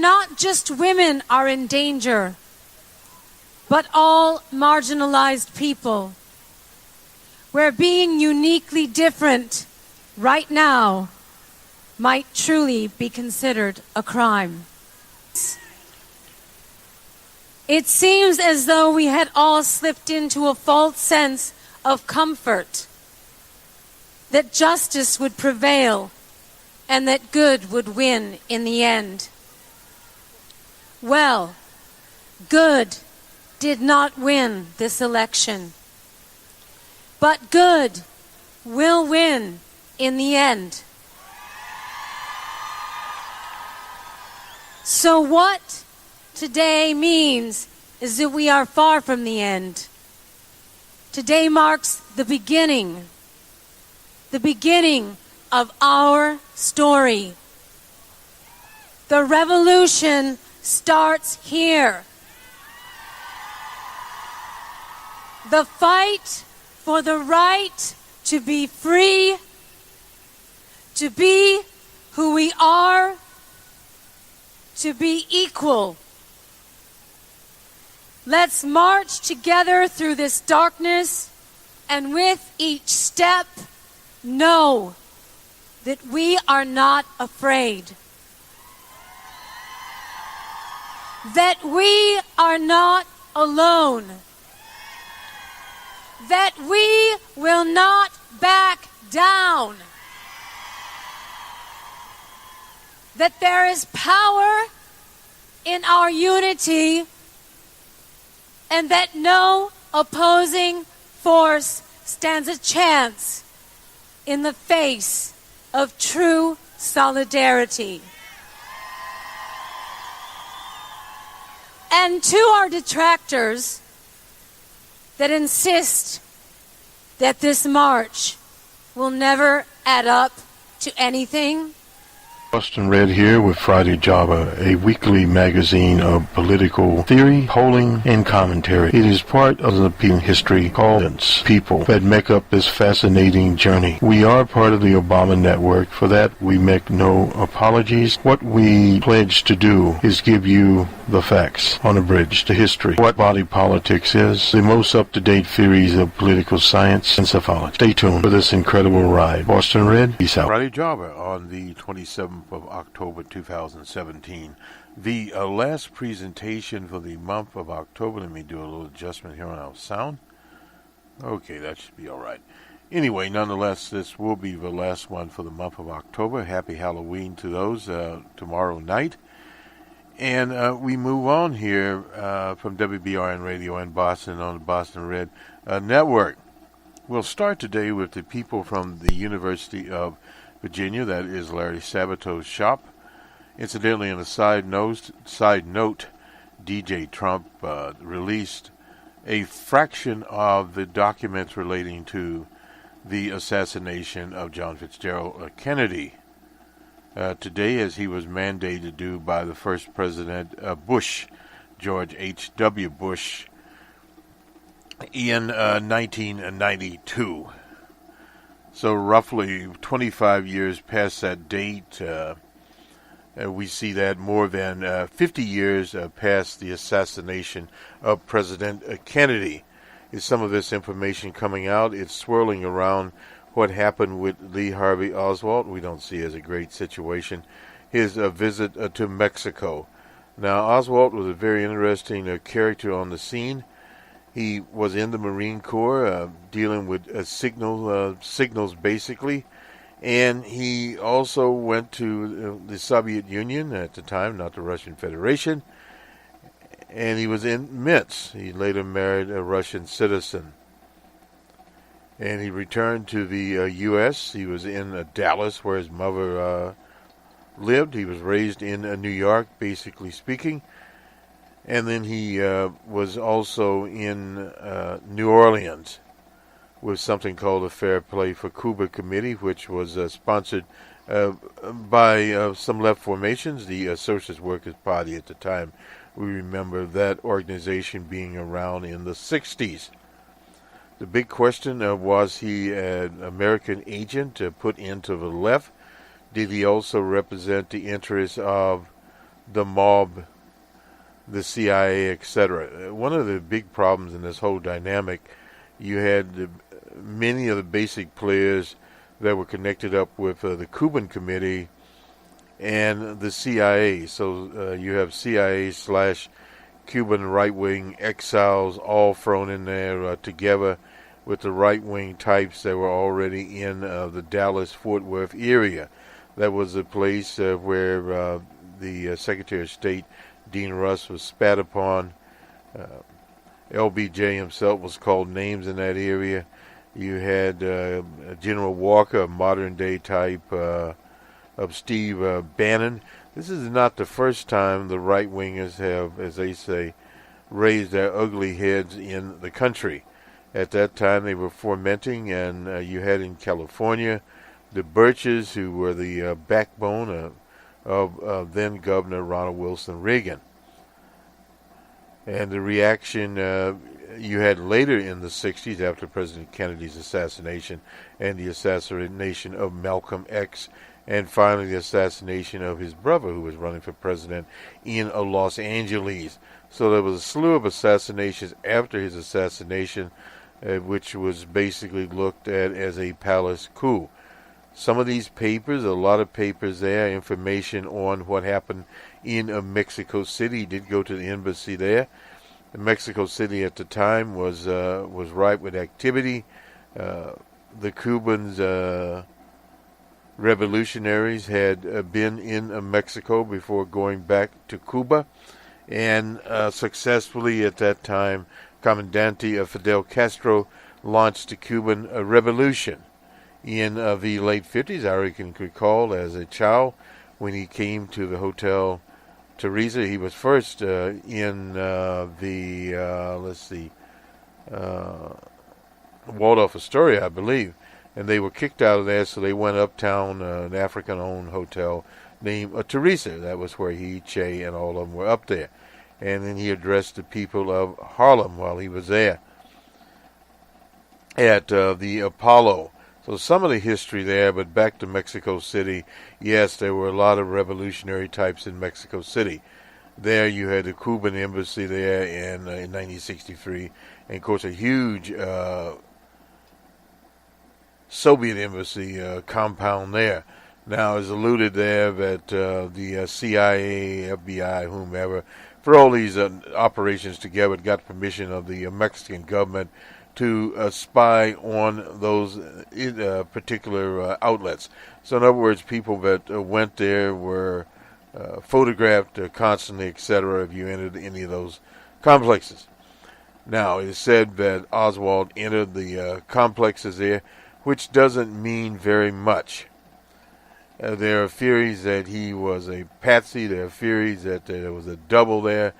not just women are in danger, but all marginalized people, where being uniquely different right now might truly be considered a crime. It seems as though we had all slipped into a false sense of comfort, that justice would prevail and that good would win in the end. Well, good did not win this election, but good will win in the end. So what today means is that we are far from the end. Today marks the beginning of our story. The revolution starts here. The fight for the right to be free, to be who we are, to be equal. Let's march together through this darkness, and with each step, know that we are not afraid. That we are not alone. That we will not back down. That there is power in our unity, and that no opposing force stands a chance in the face of true solidarity. And to our detractors that insist that this march will never add up to anything, Boston Red here with Friday Java, a weekly magazine of political theory, polling, and commentary. It is part of the history called people that make up this fascinating journey. We are part of the Obama network. For that, we make no apologies. What we pledge to do is give you the facts on a bridge to history, what body politics is, the most up-to-date theories of political science and psychology. Stay tuned for this incredible ride. Boston Red, peace out. Friday Java on the 27th of October 2017. The last presentation for the month of October. Let me do a little adjustment here on our sound. Okay, that should be all right. Anyway, nonetheless, this will be the last one for the month of October. Happy Halloween to those tomorrow night. And we move on here from WBRN Radio in Boston on the Boston Red Network. We'll start today with the people from the University of Virginia. That is Larry Sabato's shop. Incidentally, on a side note, DJ Trump released a fraction of the documents relating to the assassination of John Fitzgerald Kennedy today, as he was mandated to do by the first President Bush, George H.W. Bush, in 1992. So roughly 25 years past that date, we see that more than 50 years past the assassination of President Kennedy. Is some of this information coming out? It's swirling around what happened with Lee Harvey Oswald. We don't see as a great situation. His visit to Mexico. Now, Oswald was a very interesting character on the scene. He was in the Marine Corps, dealing with signals basically, and he also went to the Soviet Union at the time, not the Russian Federation, and he was in Minsk. He later married a Russian citizen, and he returned to the U.S. He was in Dallas, where his mother lived. He was raised in New York, basically speaking. And then he was also in New Orleans with something called the Fair Play for Cuba Committee, which was sponsored by some left formations, the Socialist Workers' Party at the time. We remember that organization being around in the 60s. The big question was he an American agent put into the left? Did he also represent the interests of the mob, the CIA, etc. One of the big problems in this whole dynamic, you had many of the basic players that were connected up with the Cuban Committee and the CIA. So you have CIA / Cuban right-wing exiles all thrown in there together with the right-wing types that were already in the Dallas-Fort Worth area. That was the place where the Secretary of State, Dean Rusk, was spat upon. LBJ himself was called names in that area. You had General Walker, a modern-day type of Steve Bannon. This is not the first time the right-wingers have, as they say, raised their ugly heads in the country. At that time, they were fermenting, and you had in California the Birches, who were the backbone of then Governor Ronald Wilson Reagan. And the reaction you had later in the 60s after President Kennedy's assassination and the assassination of Malcolm X, and finally the assassination of his brother, who was running for president in Los Angeles. So there was a slew of assassinations after his assassination, which was basically looked at as a palace coup. Some of these papers, a lot of papers there, information on what happened in Mexico City, did go to the embassy there. Mexico City at the time was ripe with activity. The Cubans, revolutionaries, had been in Mexico before going back to Cuba, and successfully at that time, Comandante Fidel Castro launched the Cuban Revolution. In the late 50s, I can recall as a child when he came to the Hotel Teresa. He was first in Waldorf Astoria, I believe, and they were kicked out of there, so they went uptown, an African-owned hotel named Teresa. That was where he, Che, and all of them were up there. And then he addressed the people of Harlem while he was there at the Apollo. So some of the history there, but back to Mexico City, yes, there were a lot of revolutionary types in Mexico City. There you had the Cuban embassy there in 1963, and of course a huge Soviet embassy compound there. Now, as alluded there, that the CIA, FBI, whomever, for all these operations together, got permission of the Mexican government to spy on those particular outlets. So in other words, people that went there were photographed constantly, etc., if you entered any of those complexes. Now, it is said that Oswald entered the complexes there, which doesn't mean very much. There are theories that he was a patsy. There are theories that there was a double there.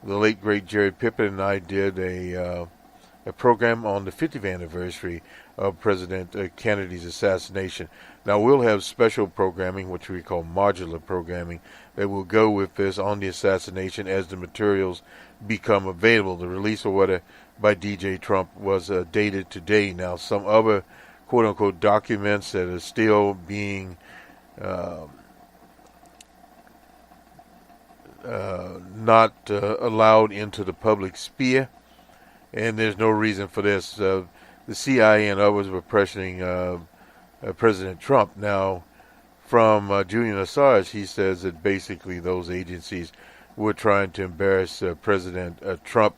The late, great Jerry Pippin and I did a program on the 50th anniversary of President Kennedy's assassination. Now, we'll have special programming, which we call modular programming, that will go with this on the assassination as the materials become available. The release order by DJ Trump was dated today. Now, some other quote-unquote documents that are still being not allowed into the public sphere, and there's no reason for this. The CIA and others were pressuring President Trump. Now, from Julian Assange, he says that basically those agencies were trying to embarrass President Trump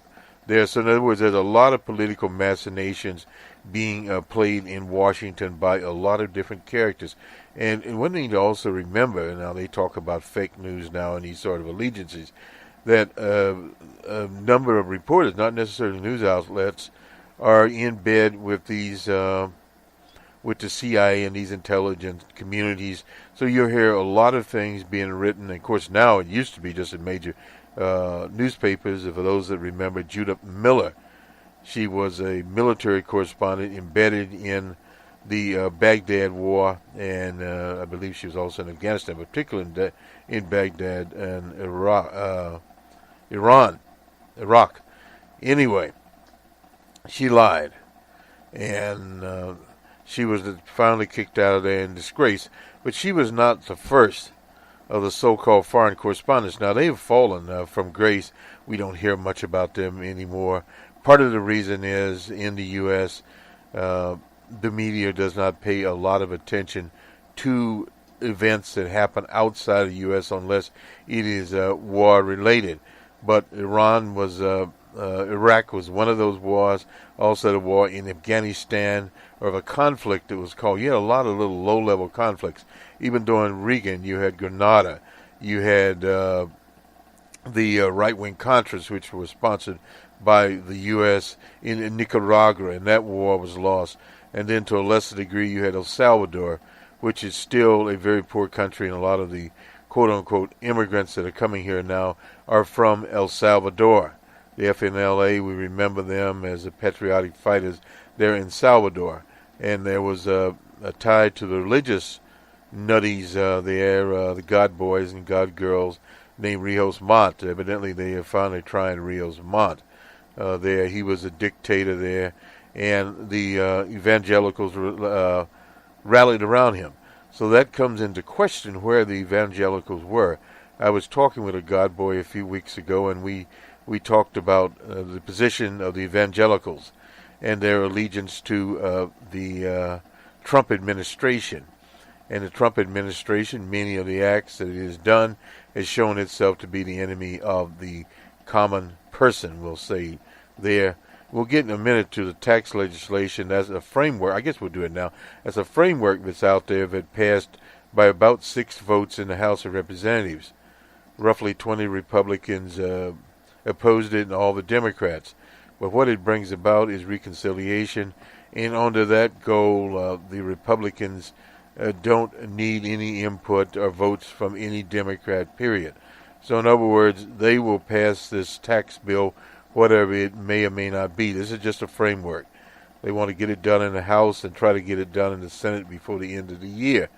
there. So in other words, there's a lot of political machinations being played in Washington by a lot of different characters. And one thing to also remember, now they talk about fake news now and these sort of allegiances, that a number of reporters, not necessarily news outlets, are in bed with these, with the CIA and these intelligence communities. So you'll hear a lot of things being written. And of course, now it used to be just in major newspapers. For those that remember Judith Miller, she was a military correspondent embedded in the Baghdad War, and I believe she was also in Afghanistan, particularly in Baghdad and Iraq. Anyway, she lied, and she was finally kicked out of there in disgrace. But she was not the first of the so-called foreign correspondents. Now, they've fallen from grace. We don't hear much about them anymore. Part of the reason is in the U.S., the media does not pay a lot of attention to events that happen outside of the U.S. unless it is war-related. But Iraq was one of those wars. Also, the war in Afghanistan, or the conflict it was called. You had a lot of little low-level conflicts. Even during Reagan, you had Grenada. You had the right-wing Contras, which were sponsored by the U.S. in Nicaragua, and that war was lost. And then to a lesser degree, you had El Salvador, which is still a very poor country, and a lot of the quote-unquote immigrants that are coming here now are from El Salvador. The FNLA, we remember them as the patriotic fighters there in Salvador. And there was a tie to the religious nutties there, the God boys and God girls named Rios Montt. Evidently, they are finally trying Rios Montt there. He was a dictator there, and the evangelicals rallied around him. So that comes into question where the evangelicals were. I was talking with a God boy a few weeks ago, and we talked about the position of the evangelicals and their allegiance to the Trump administration. And the Trump administration, many of the acts that it has done, has shown itself to be the enemy of the common person, we'll say there. We'll get in a minute to the tax legislation as a framework. I guess we'll do it now. As a framework that's out there that passed by about 6 votes in the House of Representatives. Roughly 20 Republicans opposed it, and all the Democrats. But what it brings about is reconciliation, and under that goal, the Republicans don't need any input or votes from any Democrat, period. So in other words, they will pass this tax bill, whatever it may or may not be. This is just a framework. They want to get it done in the House and try to get it done in the Senate before the end of the year.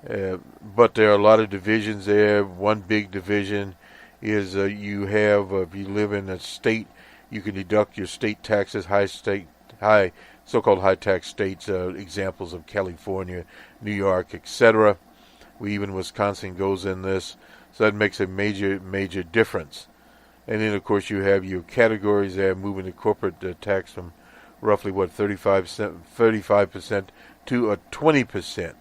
But there are a lot of divisions there. One big division is you have, if you live in a state, you can deduct your state taxes, so-called high-tax states, examples of California, New York, etc. Even Wisconsin goes in this, so that makes a major difference. And then, of course, you have your categories there, moving the corporate tax from roughly, 35% to 20%.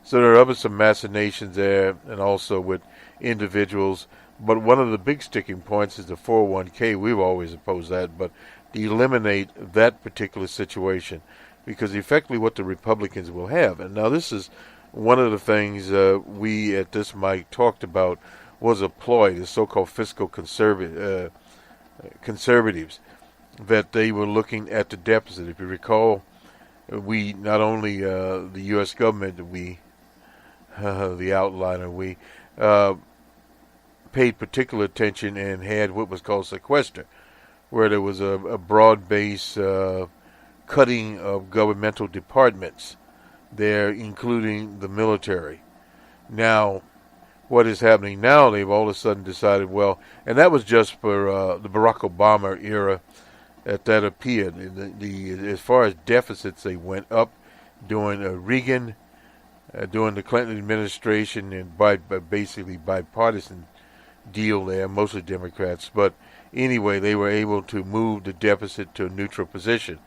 So there are some machinations there, and also with individuals. But one of the big sticking points is the 401k. We've always opposed that, but to eliminate that particular situation, because effectively what the Republicans will have, and now this is one of the things we at this mic talked about, was a ploy, the so-called fiscal conservatives, that they were looking at the deficit. If you recall, we, not only the U.S. government, the outliner, we paid particular attention and had what was called sequester, where there was a broad-based cutting of governmental departments there, including the military. Now, what is happening now, they've all of a sudden decided, well, and that was just for the Barack Obama era that appeared. As far as deficits, they went up during Reagan, during the Clinton administration, and by basically bipartisan deal there, mostly Democrats. But anyway, they were able to move the deficit to a neutral position.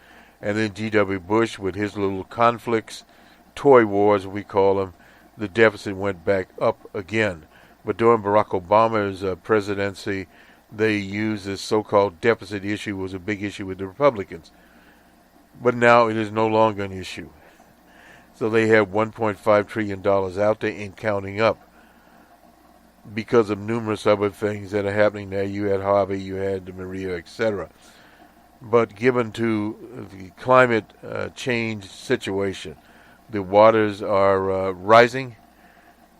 And then G.W. Bush, with his little conflicts, toy wars, we call them, the deficit went back up again. But during Barack Obama's presidency, they used this so-called deficit issue, was a big issue with the Republicans. But now it is no longer an issue. So they have $1.5 trillion out there and counting up, because of numerous other things that are happening there. You had Harvey, you had Maria, etc. But given to the climate change situation, the waters are rising.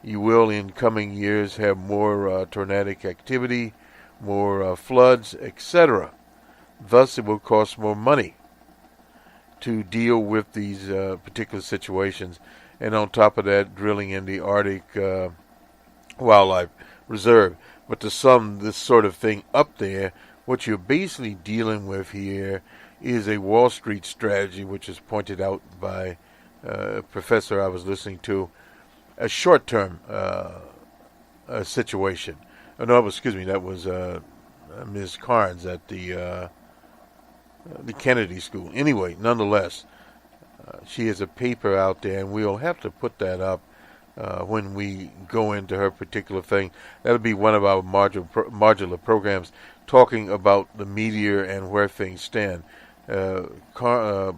You will, in coming years, have more tornadic activity, more floods, etc. Thus, it will cost more money to deal with these particular situations. And on top of that, drilling in the Arctic Wildlife Reserve. But to sum this sort of thing up there, what you're basically dealing with here is a Wall Street strategy, which is pointed out by a professor I was listening to, a short-term situation. No, excuse me, that was Ms. Carnes at the Kennedy School. Anyway, nonetheless, she has a paper out there, and we'll have to put that up when we go into her particular thing. That'll be one of our modular programs talking about the media and where things stand. Carnes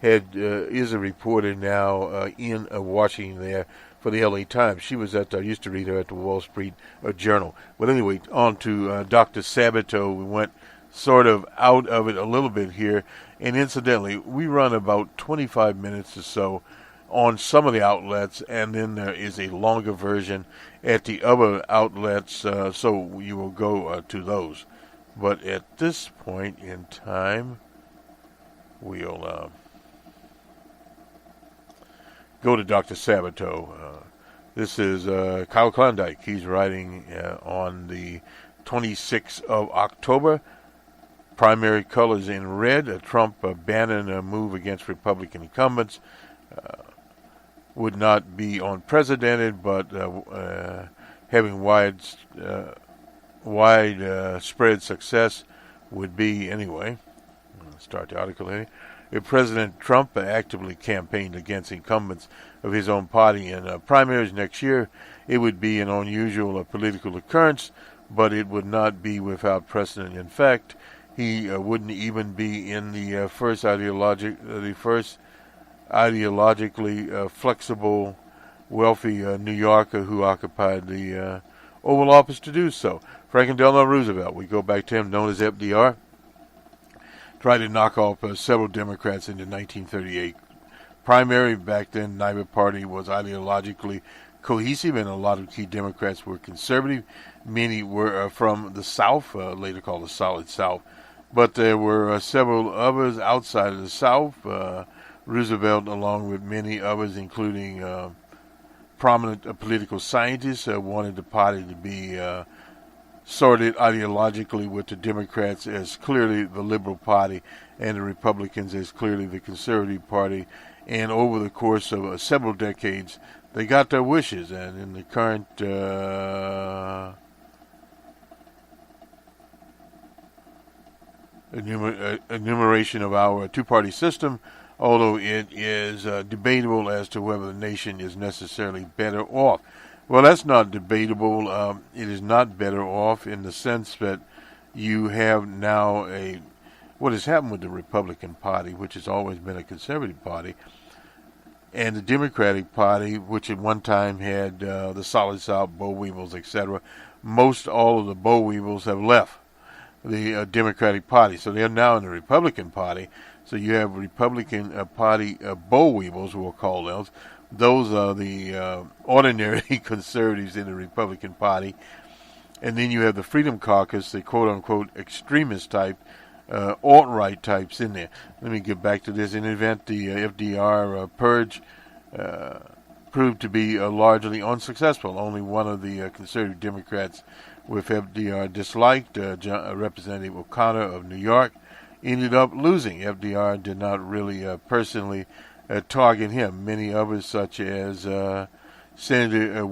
is a reporter now in Washington there for the LA Times. She was I used to read her at the Wall Street Journal. But anyway, on to Dr. Sabato. We went sort of out of it a little bit here. And incidentally, we run about 25 minutes or so on some of the outlets, and then there is a longer version at the other outlets, so you will go to those. But at this point in time, we'll go to Dr. Sabato. This is Kyle Klondike. He's writing on the 26th of October. Primary colors in red. Trump Bannon move against Republican incumbents. Would not be unprecedented, but having widespread success would be anyway. I'll start the article here. If President Trump actively campaigned against incumbents of his own party in primaries next year, it would be an unusual political occurrence, but it would not be without precedent. In fact, he wouldn't even be in the first ideologically flexible, wealthy New Yorker who occupied the Oval Office to do so. Franklin Delano Roosevelt, we go back to him, known as FDR, tried to knock off several Democrats in the 1938 primary. Back then, neither party was ideologically cohesive, and a lot of key Democrats were conservative. Many were from the South, later called the Solid South, but there were several others outside of the South. Roosevelt, along with many others, including prominent political scientists, wanted the party to be sorted ideologically with the Democrats as clearly the Liberal Party and the Republicans as clearly the Conservative Party. And over the course of several decades, they got their wishes. And in the current enumeration of our two-party system, although it is debatable as to whether the nation is necessarily better off. Well, that's not debatable. It is not better off in the sense that you have now what has happened with the Republican Party, which has always been a conservative party, and the Democratic Party, which at one time had the Solid South, boll weevils, etc. Most all of the boll weevils have left the Democratic Party, so they're now in the Republican Party. So you have Republican Party boll weevils, we'll call those. Those are the ordinary conservatives in the Republican Party. And then you have the Freedom Caucus, the quote-unquote extremist type, alt-right types in there. Let me get back to this. In the event the FDR purge proved to be largely unsuccessful, only one of the conservative Democrats with FDR disliked, Representative O'Connor of New York, ended up losing. FDR did not really personally target him. Many others, such as Senator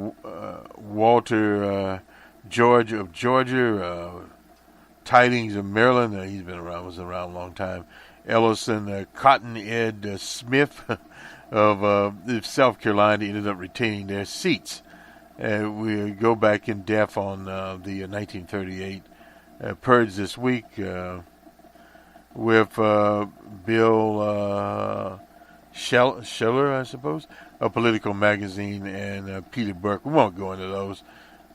Walter George of Georgia, Tidings of Maryland, was around a long time. Ellison Cotton Ed Smith of South Carolina ended up retaining their seats. We go back in depth on the 1938 purge this week with Bill Scheller, I suppose, a Political Magazine, and Peter Burke. We won't go into those,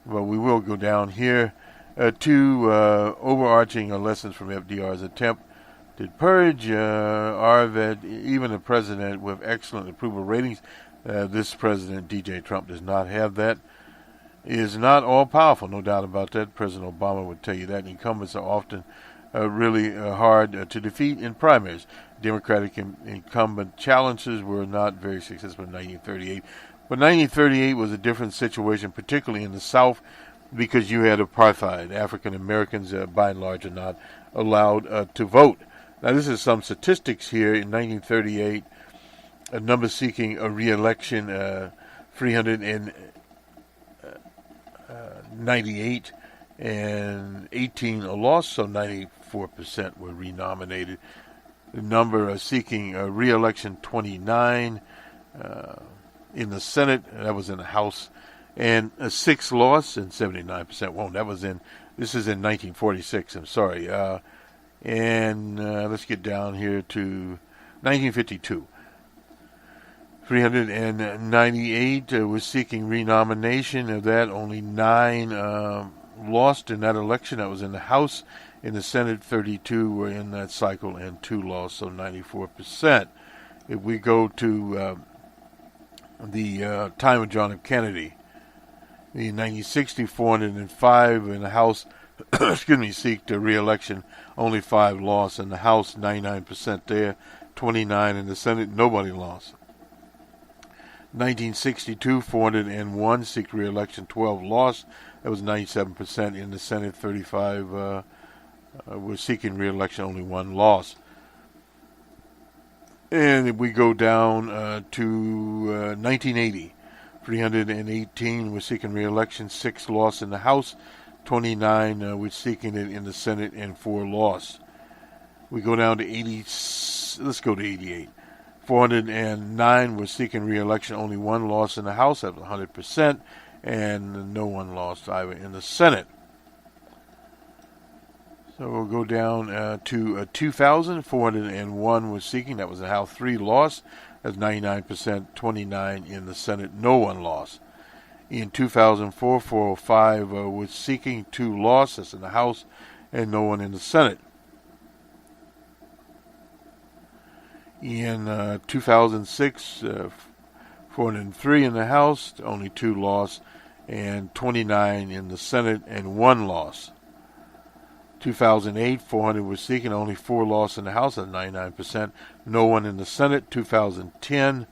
but we will go down here to overarching lessons from FDR's attempt to purge are that even a president with excellent approval ratings, this president, D.J. Trump, does not have that, is not all-powerful, no doubt about that. President Obama would tell you that. Incumbents are often really hard to defeat in primaries. Democratic incumbent challenges were not very successful in 1938. But 1938 was a different situation, particularly in the South, because you had apartheid. African Americans, by and large, are not allowed to vote. Now, this is some statistics here. In 1938, a number seeking a re-election, 380 98, and 18 lost, so 94% were renominated. The number seeking re-election, 29 in the Senate, that was in the House, and 6 lost, and 79% won't. This is in 1946, I'm sorry. Let's get down here to 1952. 398 was seeking renomination. Of that, only 9 lost in that election. That was in the House. In the Senate, 32 were in that cycle and 2 lost, so 94%. If we go to the time of John F. Kennedy, in 1960, 405 in the House, seeked a re-election. Only 5 lost in the House, 99% there, 29 in the Senate, nobody lost. 1962, 401 seek re-election, 12 lost. That was 97% in the Senate, 35 were seeking re-election, only 1 lost. And if we go down to 1980, 318 were seeking re-election, 6 lost in the House, 29 were seeking it in the Senate, and 4 lost. We go down to 80. Let's go to 88. 409 were seeking re-election, only 1 lost in the House, that was 100%, and no one lost either in the Senate. So we'll go down to 2,000. 401 was seeking, that was the House, 3 lost, that's 99%, 29 in the Senate, no one lost. In 2004, 405 was seeking, 2 lost, that's in the House, and no one in the Senate. In 2006, 403 in the House, only 2 lost, and 29 in the Senate, and 1 lost. 2008, 400 were seeking, only 4 lost in the House, at 99%, no one in the Senate. 2010,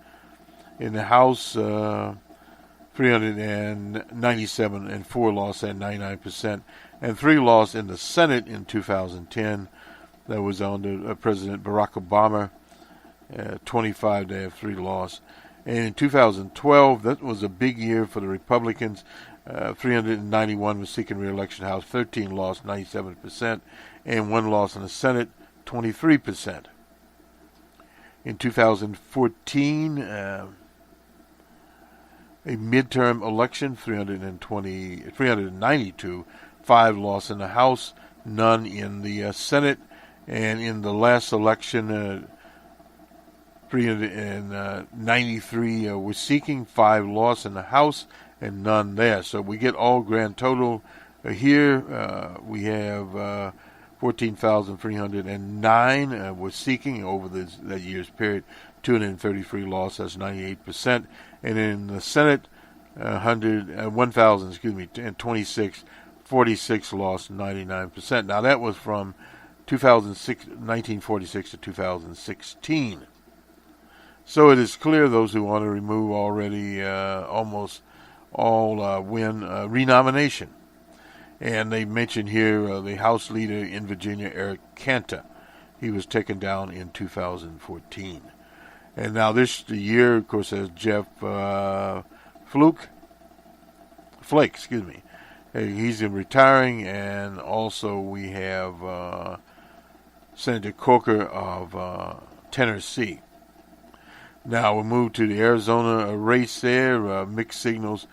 in the House, 397 and 4 lost at 99%, and 3 lost in the Senate in 2010. That was under President Barack Obama. 25 to have 3 lost. And in 2012, that was a big year for the Republicans. 391 was seeking re-election, House, 13 lost, 97%, and 1 lost in the Senate, 23%. In 2014, a midterm election, 392, 5 lost in the House, none in the Senate, and in the last election, 393 were seeking, 5 lost in the House, and none there. So we get all grand total here. We have 14,309 were seeking over that year's period, 233 lost, that's 98%. And in the Senate, 1,026, 46 lost, 99%. Now that was from 1946 to 2016. So it is clear those who want to remove already almost all win renomination. And they mentioned here the House leader in Virginia, Eric Canta. He was taken down in 2014. And now this year, of course, has Jeff Flake. He's retiring, and also we have Senator Corker of Tennessee. Now we'll move to the Arizona race there. Mixed signals.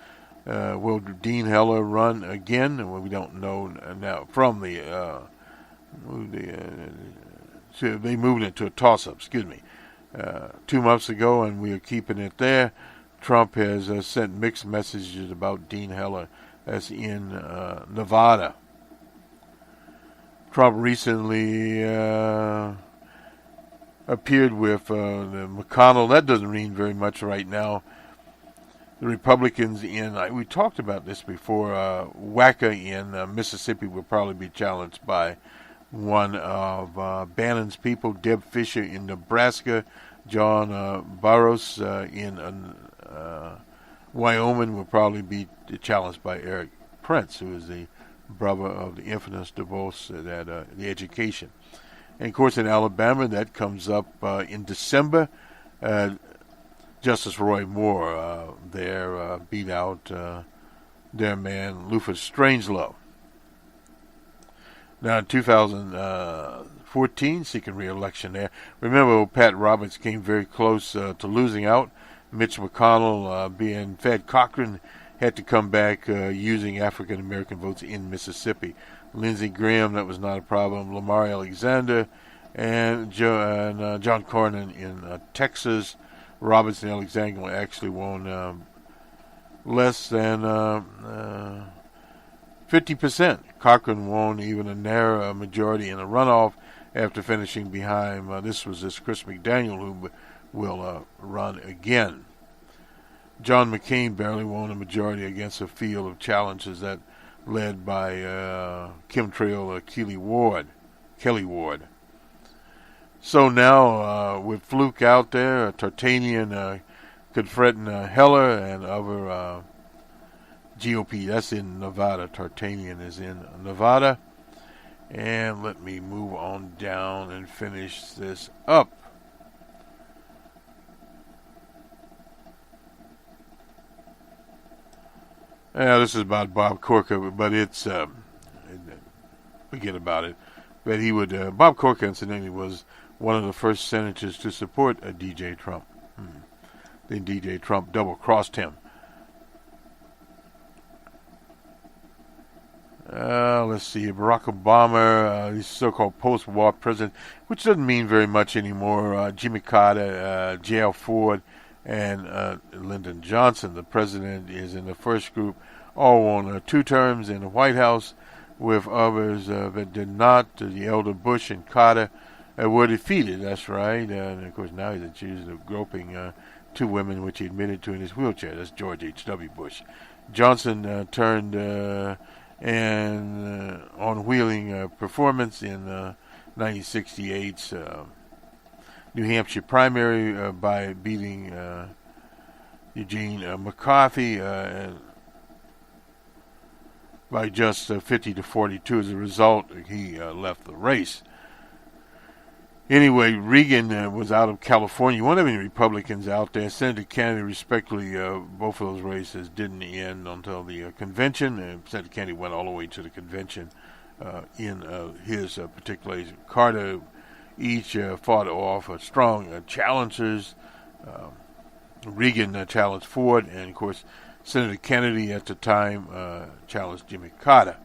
Will Dean Heller run again? Well, we don't know now. From they moved it to a toss-up. 2 months ago, and we are keeping it there. Trump has sent mixed messages about Dean Heller, as in Nevada. Trump recently appeared with McConnell. That doesn't mean very much right now. The Republicans we talked about this before, WACA in Mississippi will probably be challenged by one of Bannon's people, Deb Fisher in Nebraska, John Barros in Wyoming will probably be challenged by Eric Prince, who is the brother of the infamous DeVos at the education. And, of course, in Alabama, that comes up in December. Justice Roy Moore there beat out their man Luther Strangelove. Now in 2014, seeking re-election there. Remember, Pat Roberts came very close to losing out. Mitch McConnell, being Fed Cochran, had to come back using African-American votes in Mississippi. Lindsey Graham, that was not a problem. Lamar Alexander and John Cornyn in Texas. Roberts and Alexander actually won less than 50%. Cochran won even a narrow majority in a runoff after finishing behind. This Chris McDaniel, who will run again. John McCain barely won a majority against a field of challenges that led by chemtrail Kelly Ward. So now with Fluke out there, Tartanian confronting Heller and other GOP. That's in Nevada. Tartanian is in Nevada. And let me move on down and finish this up. This is about Bob Corker, but it's forget about it. But he would Bob Corker, incidentally, was one of the first senators to support DJ Trump. Then DJ Trump double-crossed him. Let's see, Barack Obama, the so-called post-war president, which doesn't mean very much anymore. Jimmy Carter, J.L. Ford, and Lyndon Johnson. The president is in the first group, all on 2 terms in the White House, with others that did not. The elder Bush and Carter were defeated, that's right. And of course now he's accused of groping 2 women, which he admitted to in his wheelchair. That's George H.W. Bush. Johnson turned on wheeling performance in 1968's New Hampshire primary by beating Eugene McCarthy by just 50 to 42. As a result, he left the race. Anyway, Reagan was out of California. You won't have any Republicans out there. Senator Kennedy, respectively, both of those races didn't end until the convention. Senator Kennedy went all the way to the convention in his particular age. Carter each fought off strong challengers. Reagan challenged Ford, and of course, Senator Kennedy at the time challenged Jimmy Carter.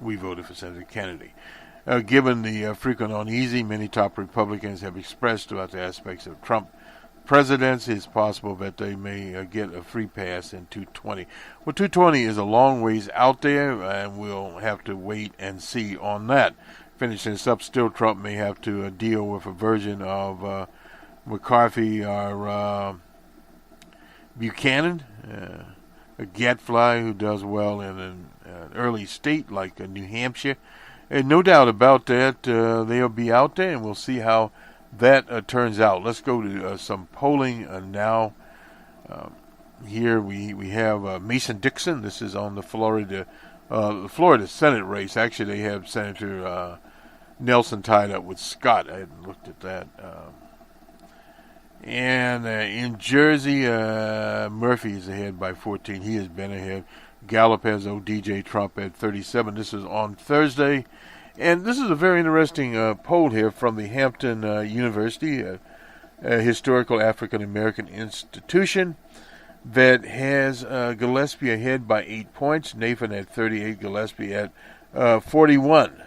We voted for Senator Kennedy. Given the frequent uneasy many top Republicans have expressed about the aspects of Trump presidency, it's possible that they may get a free pass in 220. Well, 220 is a long ways out there, and we'll have to wait and see on that. Finishing this up, still Trump may have to deal with a version of McCarthy or Buchanan, a gadfly who does well in an early state like New Hampshire. And no doubt about that, they'll be out there, and we'll see how that turns out. Let's go to some polling now. Here we have Mason Dixon. This is on the Florida Senate race. Actually, they have Senator Nelson tied up with Scott. I hadn't looked at that. And in Jersey, Murphy is ahead by 14. He has been ahead. Gallup has DJ Trump at 37. This is on Thursday. And this is a very interesting poll here from the Hampton University, a historical African-American institution that has Gillespie ahead by 8 points. Nathan at 38, Gillespie at 41.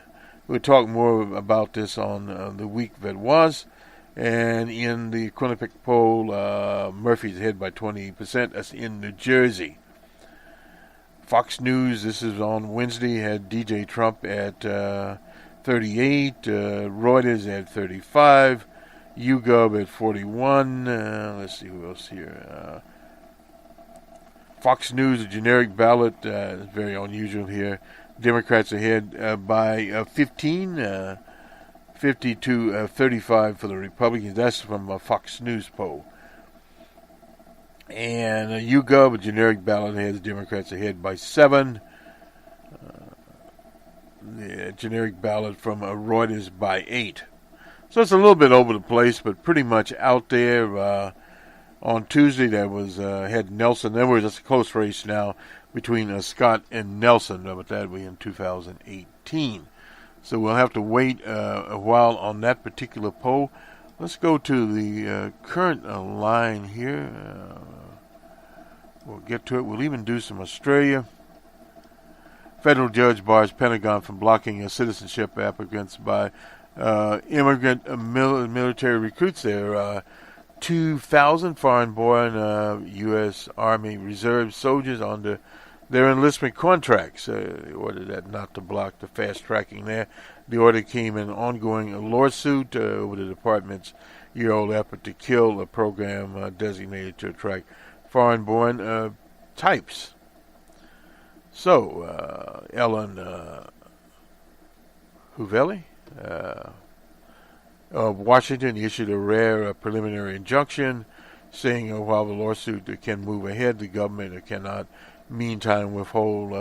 We'll talk more about this on the week that was. And in the Quinnipiac poll, Murphy's ahead by 20%. That's in New Jersey. Fox News, this is on Wednesday, had DJ Trump at 38, Reuters at 35, YouGov at 41. Let's see who else here. Fox News, a generic ballot, is very unusual here. Democrats ahead by 15, 50 to 35 for the Republicans. That's from a Fox News poll. And YouGov, a generic ballot, has Democrats ahead by 7. The generic ballot from Reuters by 8. So it's a little bit over the place, but pretty much out there. On Tuesday, that was had Nelson. Then we're just a close race now between Scott and Nelson, but that will be in 2018. So we'll have to wait a while on that particular poll. Let's go to the current line here. We'll get to it. We'll even do some Australia. Federal judge bars Pentagon from blocking citizenship applicants by immigrant military recruits. There 2,000 foreign-born U.S. Army Reserve soldiers under their enlistment contracts. They ordered that not to block the fast-tracking there. The order came in an ongoing lawsuit over the department's year-old effort to kill a program designated to attract foreign-born types. So, Ellen Huvelli of Washington issued a rare preliminary injunction saying while the lawsuit can move ahead, the government cannot meantime withhold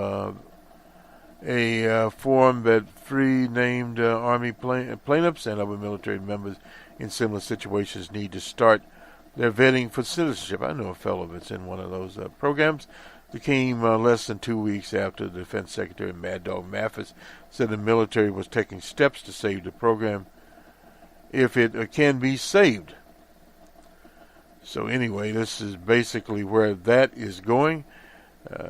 a form that free named Army plaintiffs and other military members in similar situations need to start their vetting for citizenship. I know a fellow that's in one of those programs. It came less than 2 weeks after the Defense Secretary Mad Dog Mathis said the military was taking steps to save the program if it can be saved. So anyway, this is basically where that is going.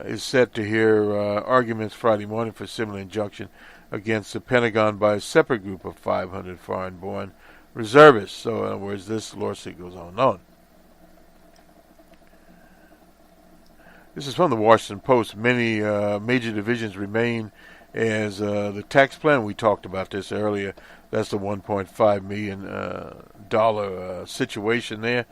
Is set to hear arguments Friday morning for similar injunction against the Pentagon by a separate group of 500 foreign-born reservists. So in other words, this lawsuit goes on and on. This is from the Washington Post. Many major divisions remain as the tax plan. We talked about this earlier. That's the $1.5 million situation there.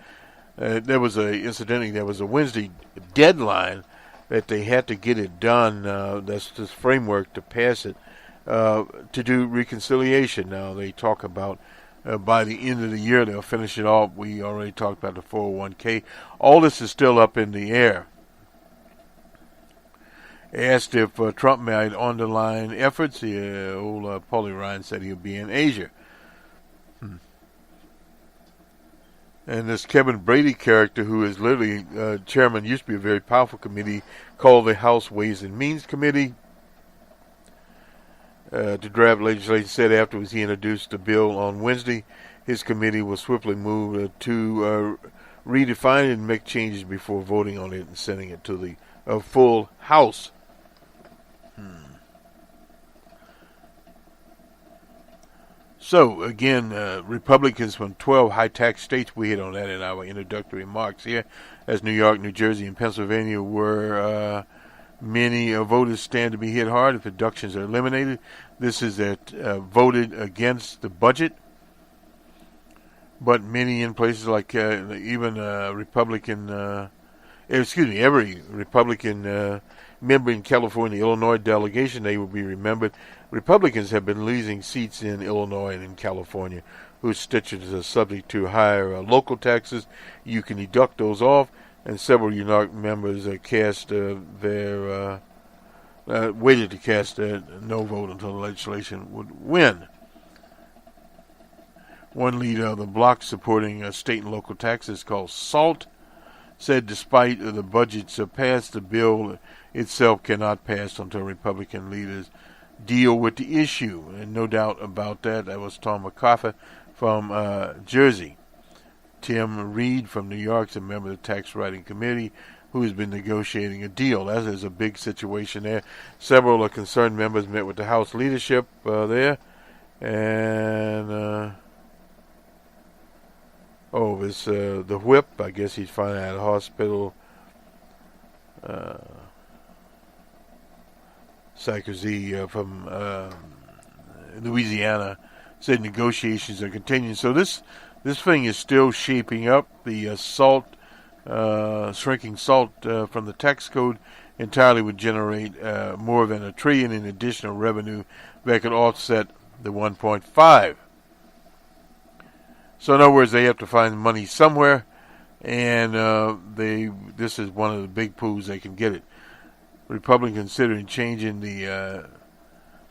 Incidentally, there was a Wednesday deadline that they had to get it done. That's this framework to pass it to do reconciliation. Now they talk about by the end of the year they'll finish it off. We already talked about the 401k. All this is still up in the air. Asked if Trump might underline efforts, old Paulie Ryan said he'll be in Asia. And this Kevin Brady character, who is literally chairman, used to be a very powerful committee called the House Ways and Means Committee to draft legislation, said afterwards he introduced the bill on Wednesday. His committee will swiftly move to redefine it and make changes before voting on it and sending it to the full House. So, again, Republicans from 12 high-tax states, we hit on that in our introductory remarks here, as New York, New Jersey, and Pennsylvania where many voters stand to be hit hard if deductions are eliminated. This is that voted against the budget, but many in places like even every Republican member in California, Illinois delegation, they will be remembered. Republicans have been losing seats in Illinois and in California, whose statutes are subject to higher local taxes. You can deduct those off, and several UNOC members cast waited to cast a no vote until the legislation would win. One leader of the bloc supporting state and local taxes, called SALT, said despite the budgets passed, the bill itself cannot pass until Republican leaders deal with the issue. And no doubt about that. That was Tom McCarthy from Jersey. Tim Reed from New York is a member of the Tax Writing Committee who has been negotiating a deal. That is a big situation there. Several of concerned members met with the House leadership there. And it's the whip. I guess he's finally at a hospital. Sarkozy from Louisiana said negotiations are continuing. So this thing is still shaping up. The shrinking SALT from the tax code entirely would generate more than $1 trillion in additional revenue that could offset the 1.5. So in other words, they have to find money somewhere, and this is one of the big pools they can get it. Republicans considering changing the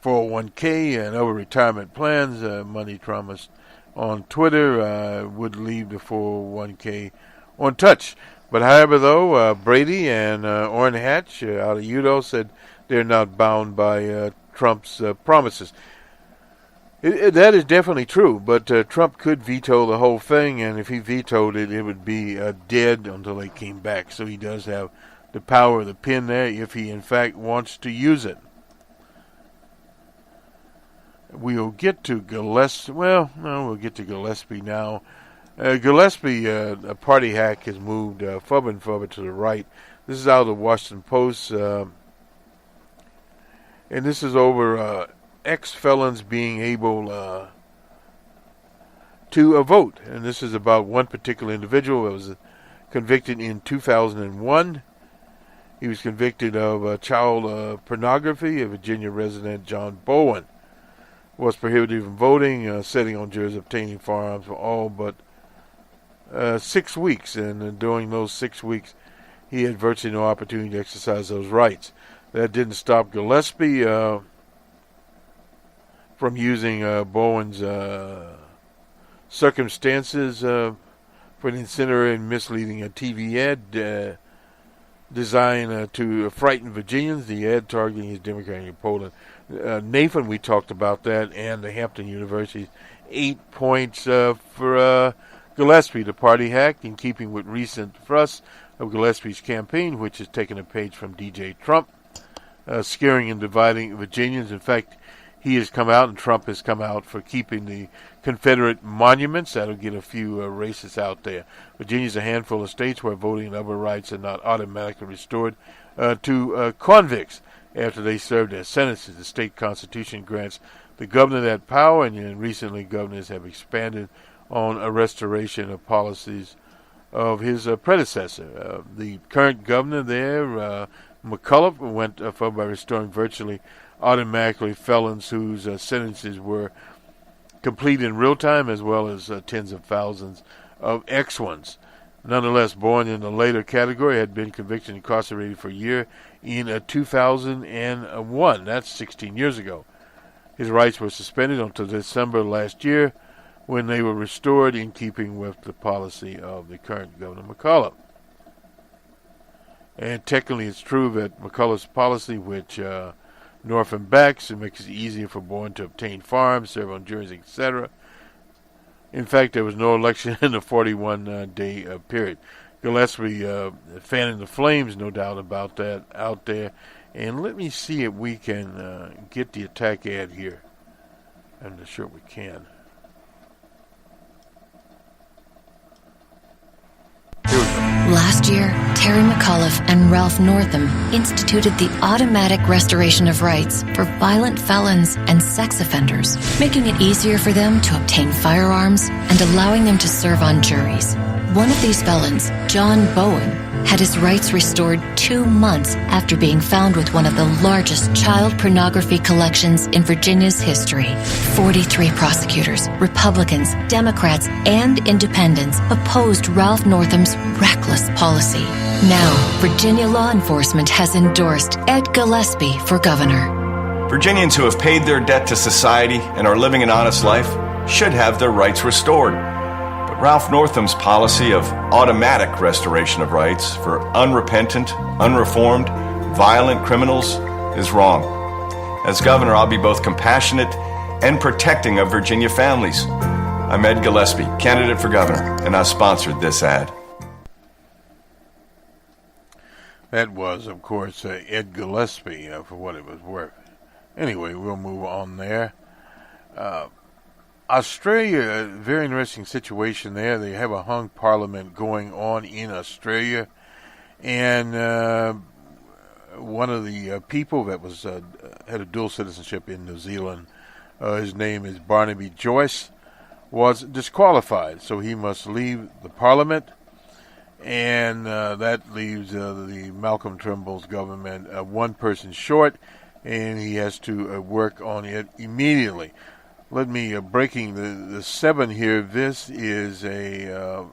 401k and other retirement plans. Money promised on Twitter would leave the 401k untouched. But however, though, Brady and Orrin Hatch out of Utah said they're not bound by Trump's promises. That is definitely true, but Trump could veto the whole thing, and if he vetoed it, it would be dead until they came back. So he does have the power of the pen there if he, in fact, wants to use it. We'll get to Gillespie. Well, no, we'll get to Gillespie now. Gillespie, a party hack, has moved further and further to the right. This is out of the Washington Post, and this is over ex-felons being able to vote. And this is about one particular individual that was convicted in 2001. He was convicted of child pornography. A Virginia resident, John Bowen, was prohibited from voting, setting on jurors obtaining firearms for all but 6 weeks. And during those 6 weeks, he had virtually no opportunity to exercise those rights. That didn't stop Gillespie from using Bowen's circumstances for an incendiary and misleading TV ad designed to frighten Virginians. The ad targeting his Democratic opponent, Nathan. We talked about that, and the Hampton University's 8 points for Gillespie, the party hack, in keeping with recent thrusts of Gillespie's campaign, which has taken a page from DJ Trump, scaring and dividing Virginians. In fact, he has come out, and Trump has come out, for keeping the Confederate monuments. That'll get a few racists out there. Virginia's a handful of states where voting and other rights are not automatically restored to convicts after they serve their sentences. The state constitution grants the governor that power, and recently governors have expanded on a restoration of policies of his predecessor. The current governor there, McCullough, went further by restoring virtually automatically felons whose sentences were complete in real time, as well as tens of thousands of ex-ones. Nonetheless, born in the later category, had been convicted and incarcerated for a year in 2001. That's 16 years ago. His rights were suspended until December last year, when they were restored, in keeping with the policy of the current Governor McCullough. And technically it's true that McCullough's policy, which north and backs, it makes it easier for Bowen to obtain firearms, serve on juries, etc. In fact, there was no election in the 41-day period. Gillespie fanning the flames, no doubt about that, out there. And let me see if we can get the attack ad here. I'm not sure we can. Last year, Terry McAuliffe and Ralph Northam instituted the automatic restoration of rights for violent felons and sex offenders, making it easier for them to obtain firearms and allowing them to serve on juries. One of these felons, John Bowen, had his rights restored 2 months after being found with one of the largest child pornography collections in Virginia's history. 43 prosecutors, Republicans, Democrats, and independents opposed Ralph Northam's reckless policy. Now, Virginia law enforcement has endorsed Ed Gillespie for governor. Virginians who have paid their debt to society and are living an honest life should have their rights restored. But Ralph Northam's policy of automatic restoration of rights for unrepentant, unreformed, violent criminals is wrong. As governor, I'll be both compassionate and protecting of Virginia families. I'm Ed Gillespie, candidate for governor, and I sponsored this ad. That was, of course, Ed Gillespie, for what it was worth. Anyway, we'll move on there. Australia, very interesting situation there. They have a hung parliament going on in Australia, and one of the people that was had a dual citizenship in New Zealand, his name is Barnaby Joyce, was disqualified, so he must leave the parliament, and that leaves the Malcolm Turnbull's government one person short, and he has to work on it immediately. Let me, breaking the 7 here, this is a,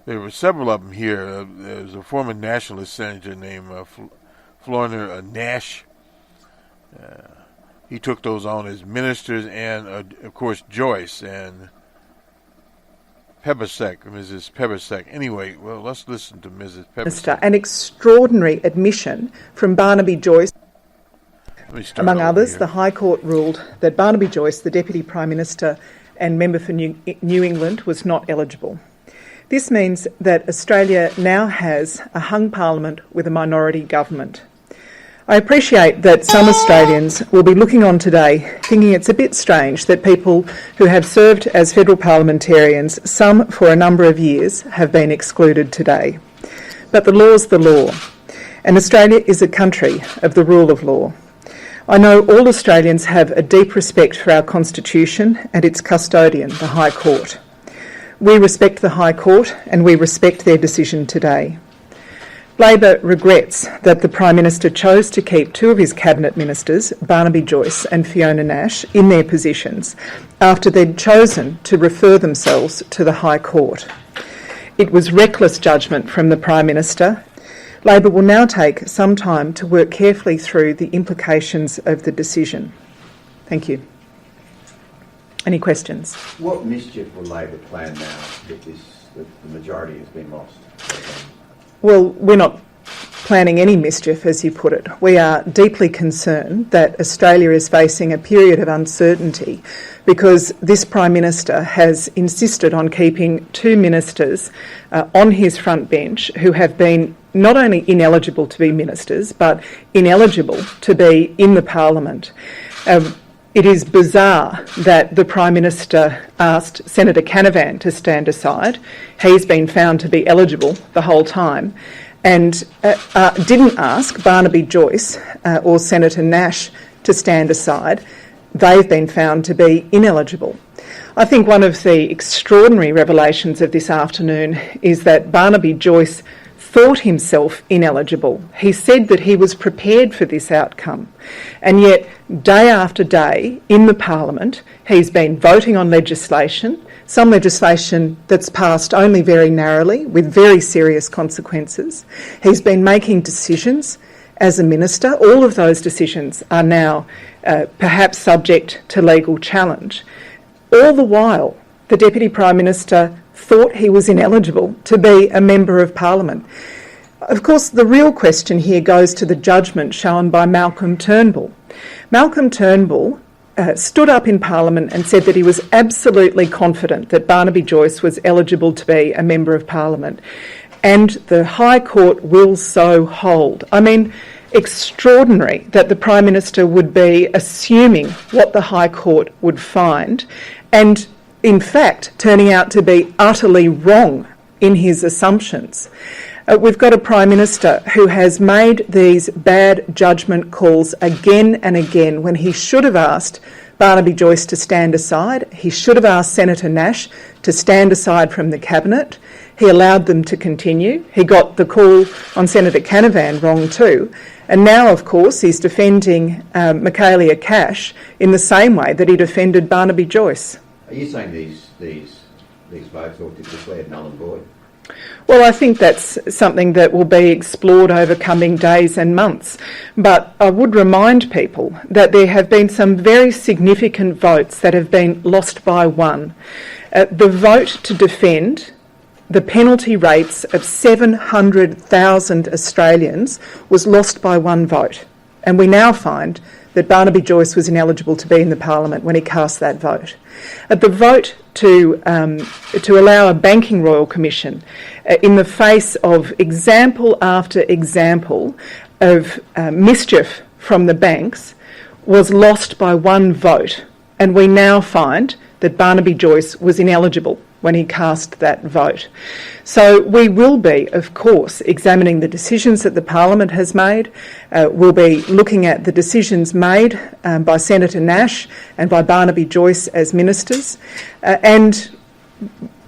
there were several of them here. There's a former nationalist senator named Florner Nash, he took those on as ministers, and of course Joyce and Mrs. Pebbersek. Anyway, well, let's listen to Mrs. Pebbersek. An extraordinary admission from Barnaby Joyce. Among others, the High Court ruled that Barnaby Joyce, the Deputy Prime Minister and member for New England, was not eligible. This means that Australia now has a hung parliament with a minority government. I appreciate that some Australians will be looking on today thinking it's a bit strange that people who have served as federal parliamentarians, some for a number of years, have been excluded today. But the law's the law, and Australia is a country of the rule of law. I know all Australians have a deep respect for our Constitution and its custodian, the High Court. We respect the High Court and we respect their decision today. Labor regrets that the Prime Minister chose to keep two of his cabinet ministers, Barnaby Joyce and Fiona Nash, in their positions after they'd chosen to refer themselves to the High Court. It was reckless judgment from the Prime Minister. Labor will now take some time to work carefully through the implications of the decision. Thank you. Any questions? What mischief will Labor plan now that the majority has been lost? Well, we're not planning any mischief, as you put it. We are deeply concerned that Australia is facing a period of uncertainty because this Prime Minister has insisted on keeping two ministers on his front bench who have been not only ineligible to be ministers, but ineligible to be in the Parliament. It is bizarre that the Prime Minister asked Senator Canavan to stand aside. He's been found to be eligible the whole time, and didn't ask Barnaby Joyce or Senator Nash to stand aside. They've been found to be ineligible. I think one of the extraordinary revelations of this afternoon is that Barnaby Joyce thought himself ineligible. He said that he was prepared for this outcome. And yet, day after day in the Parliament, he's been voting on legislation, some legislation that's passed only very narrowly with very serious consequences. He's been making decisions as a minister. All of those decisions are now perhaps subject to legal challenge. All the while, the Deputy Prime Minister thought he was ineligible to be a Member of Parliament. Of course, the real question here goes to the judgment shown by Malcolm Turnbull. Malcolm Turnbull stood up in Parliament and said that he was absolutely confident that Barnaby Joyce was eligible to be a Member of Parliament, and the High Court will so hold. I mean, extraordinary that the Prime Minister would be assuming what the High Court would find, and in fact turning out to be utterly wrong in his assumptions. We've got a Prime Minister who has made these bad judgment calls again and again when he should have asked Barnaby Joyce to stand aside. He should have asked Senator Nash to stand aside from the Cabinet. He allowed them to continue. He got the call on Senator Canavan wrong too. And now, of course, he's defending Michaelia Cash in the same way that he defended Barnaby Joyce. Are you saying these votes ought to be declared null and void? Well, I think that's something that will be explored over coming days and months. But I would remind people that there have been some very significant votes that have been lost by one. The vote to defend the penalty rates of 700,000 Australians was lost by one vote. And we now find that Barnaby Joyce was ineligible to be in the Parliament when he cast that vote. The vote to allow a banking royal commission in the face of example after example of mischief from the banks was lost by one vote, and we now find that Barnaby Joyce was ineligible when he cast that vote. So we will be, of course, examining the decisions that the Parliament has made. We'll be looking at the decisions made by Senator Nash and by Barnaby Joyce as ministers. And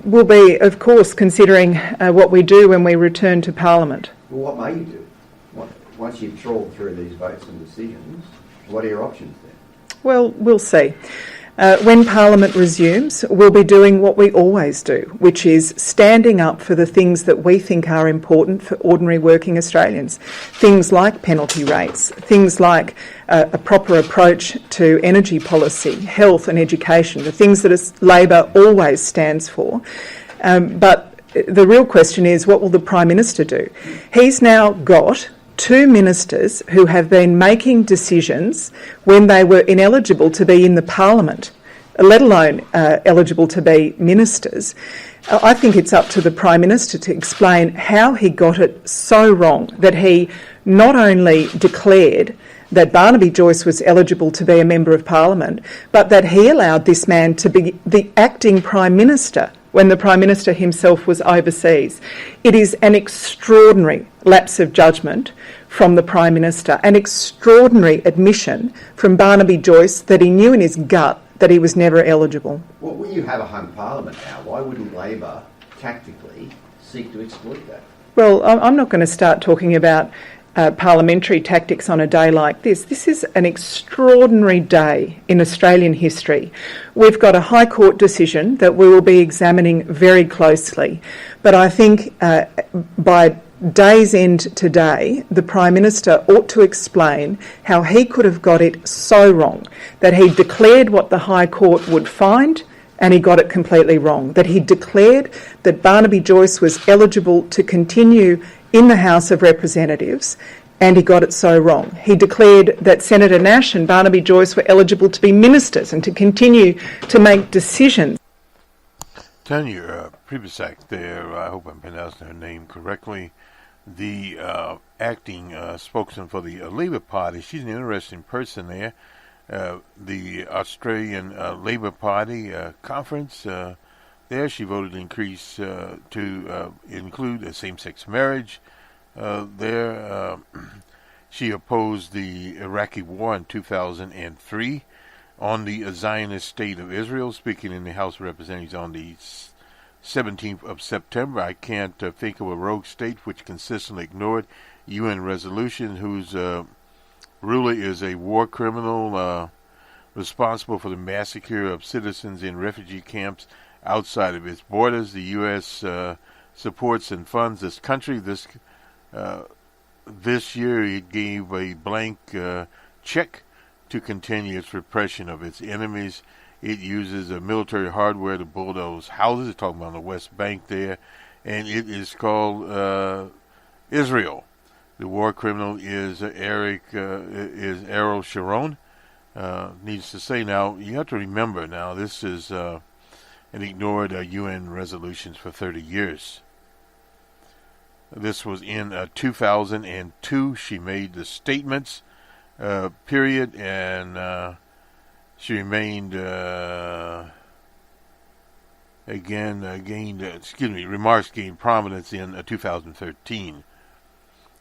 we'll be, of course, considering what we do when we return to Parliament. Well, what may you do? Once you've trawled through these votes and decisions, what are your options then? Well, we'll see. When Parliament resumes, we'll be doing what we always do, which is standing up for the things that we think are important for ordinary working Australians. Things like penalty rates, things like a proper approach to energy policy, health and education, the things that Labor always stands for. But the real question is, what will the Prime Minister do? He's now got two ministers who have been making decisions when they were ineligible to be in the Parliament, let alone eligible to be ministers. I think it's up to the Prime Minister to explain how he got it so wrong that he not only declared that Barnaby Joyce was eligible to be a Member of Parliament, but that he allowed this man to be the acting Prime Minister when the Prime Minister himself was overseas. It is an extraordinary lapse of judgment from the Prime Minister, an extraordinary admission from Barnaby Joyce that he knew in his gut that he was never eligible. Well, you have a hung parliament now. Why wouldn't Labor tactically seek to exploit that? Well, I'm not going to start talking about parliamentary tactics on a day like this. This is an extraordinary day in Australian history. We've got a High Court decision that we will be examining very closely. But I think by day's end today, the Prime Minister ought to explain how he could have got it so wrong, that he declared what the High Court would find and he got it completely wrong, that he declared that Barnaby Joyce was eligible to continue in the House of Representatives, and he got it so wrong. He declared that Senator Nash and Barnaby Joyce were eligible to be ministers and to continue to make decisions. Tanya Pribisak there, I hope I'm pronouncing her name correctly, the acting spokesman for the Labour Party. She's an interesting person there. The Australian Labour Party conference, there she voted to increase to include a same-sex marriage. There she opposed the Iraqi war in 2003 on the Zionist state of Israel, speaking in the House of Representatives on the 17th of September. I can't think of a rogue state which consistently ignored UN resolution, whose ruler is a war criminal responsible for the massacre of citizens in refugee camps outside of its borders. The U.S. supports and funds this country. This year it gave a blank check to continue its repression of its enemies. It uses military hardware to bulldoze houses. It's talking about the West Bank there. And it is called Israel. The war criminal is Ariel Sharon. Needs to say now, you have to remember now, this is an ignored UN resolutions for 30 years. This was in 2002. She made the statements, period, and she remained, remarks gained prominence in 2013.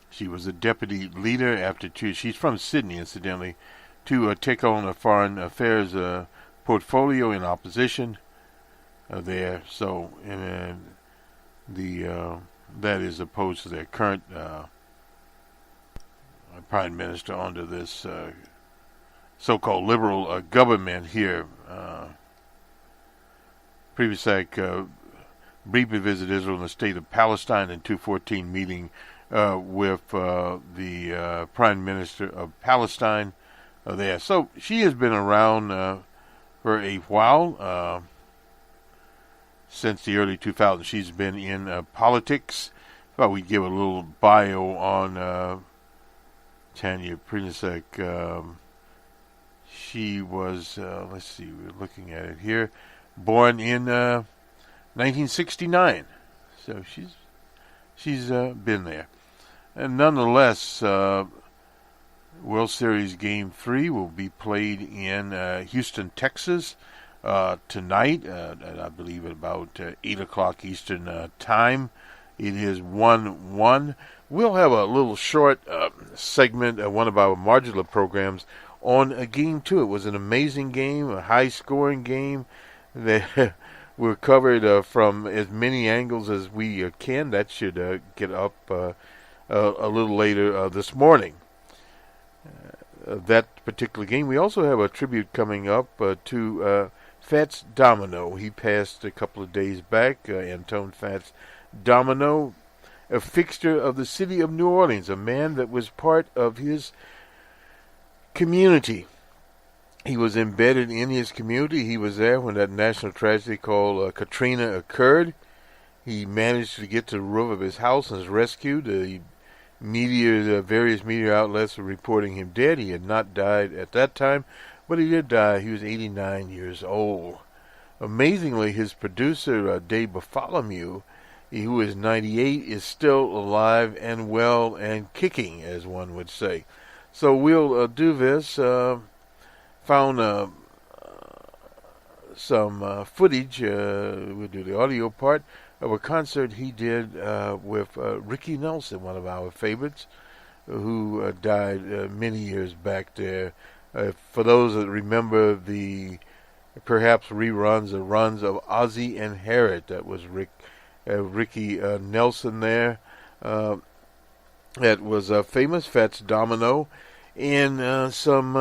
She was a deputy leader after she's from Sydney, incidentally, to take on a foreign affairs portfolio in opposition there. So, that is opposed to their current prime minister under this so-called liberal government here. Previously, briefly visited Israel and the state of Palestine in 2014, meeting with the prime minister of Palestine there. So she has been around for a while. Since the early 2000s, she's been in politics. Thought we'd give a little bio on Tanya Prinsek. She was, let's see, we're looking at it here, born in 1969. So she's been there. And nonetheless, World Series Game 3 will be played in Houston, Texas tonight, I believe at about 8 o'clock Eastern time. It is 1-1. We'll have a little short segment of one of our modular programs on Game 2. It was an amazing game, a high-scoring game that we're covered from as many angles as we can. That should get up a little later this morning. that particular game. We also have a tribute coming up to Fats Domino. He passed a couple of days back. Antone Fats Domino, a fixture of the city of New Orleans, a man that was part of his community. He was embedded in his community. He was there when that national tragedy called Katrina occurred. He managed to get to the roof of his house and was rescued. The various media outlets were reporting him dead. He had not died at that time, but he did die. He was 89 years old. Amazingly, his producer, Dave Bartholomew, who is 98, is still alive and well and kicking, as one would say. So we'll do this. Found some footage, we'll do the audio part, of a concert he did with Ricky Nelson, one of our favorites, who died many years back there. For those that remember the perhaps reruns or runs of Ozzie and Harriet, that was Ricky Nelson there. That was famous, Fats Domino, and some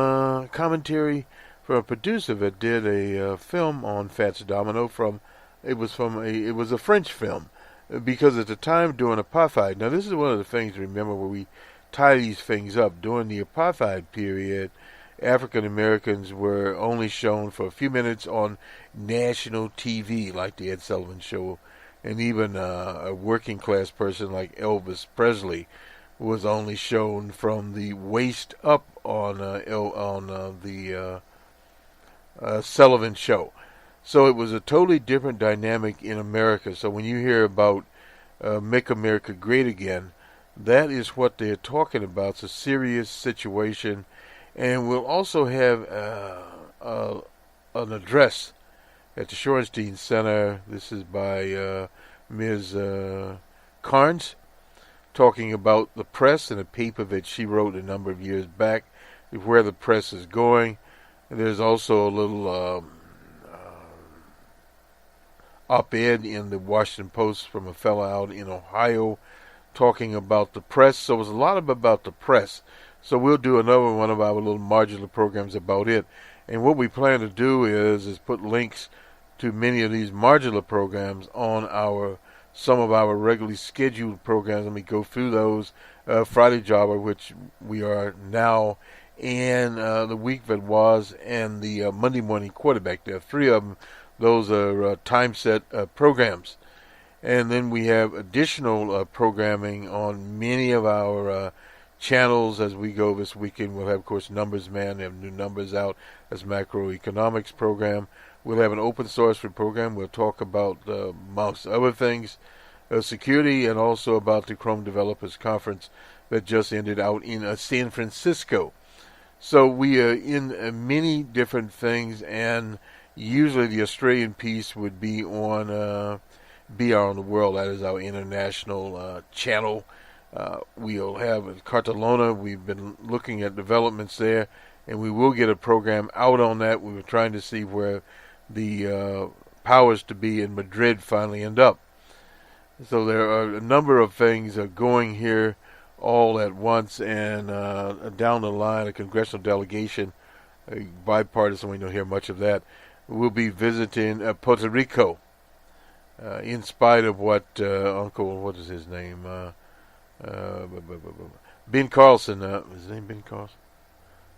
commentary from a producer that did a film on Fats Domino. It was a French film, because at the time during apartheid. Now this is one of the things to remember where we tie these things up. During the apartheid period, African Americans were only shown for a few minutes on national TV, like the Ed Sullivan Show, and even a working class person like Elvis Presley was only shown from the waist up on the Sullivan Show. So it was a totally different dynamic in America. So when you hear about Make America Great Again, that is what they're talking about. It's a serious situation. And we'll also have an address at the Shorenstein Center. This is by Ms. Carnes, talking about the press and a paper that she wrote a number of years back, where the press is going. And there's also a little op-ed in the Washington Post from a fellow out in Ohio talking about the press. So it's a lot about the press. So we'll do another one of our little modular programs about it. And what we plan to do is put links to many of these modular programs on some of our regularly scheduled programs. Let me go through those. Friday Jobber, which we are now, and the week that was, and the Monday Morning Quarterback. There are three of them. Those are time-set programs. And then we have additional programming on many of our channels as we go this weekend. We'll have, of course, Numbers Man. We have new numbers out. That's macroeconomics program. We'll have an open source program. We'll talk about, amongst other things, security, and also about the Chrome Developers Conference that just ended out in San Francisco. So we are in many different things, and usually the Australian piece would be on Be Around the World. That is our international channel. We'll have Cartelona. We've been looking at developments there, and we will get a program out on that. We were trying to see where the powers to be in Madrid finally end up. So there are a number of things going here all at once, and down the line, a congressional delegation, bipartisan, we don't hear much of that, will be visiting Puerto Rico, in spite of what Uncle, what is his name? Ben Carlson, is his name Ben Carlson?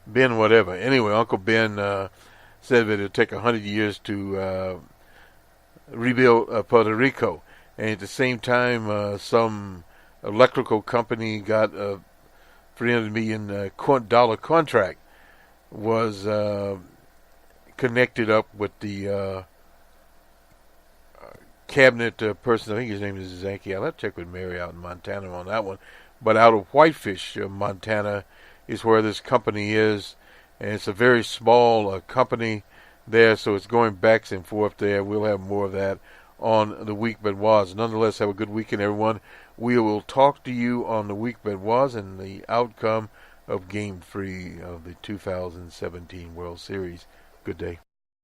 Ben whatever. Anyway, Uncle Ben said that it would take 100 years to rebuild Puerto Rico. And at the same time, some electrical company got a $300 million contract, was connected up with the cabinet person. I think his name is Zanke. I'll have to check with Mary out in Montana on that one. But out of Whitefish, Montana, is where this company is. And it's a very small company there, so it's going back and forth there. We'll have more of that on the week that was. Nonetheless, have a good weekend, everyone. We will talk to you on the week that was and the outcome of Game 3 of the 2017 World Series. Good day.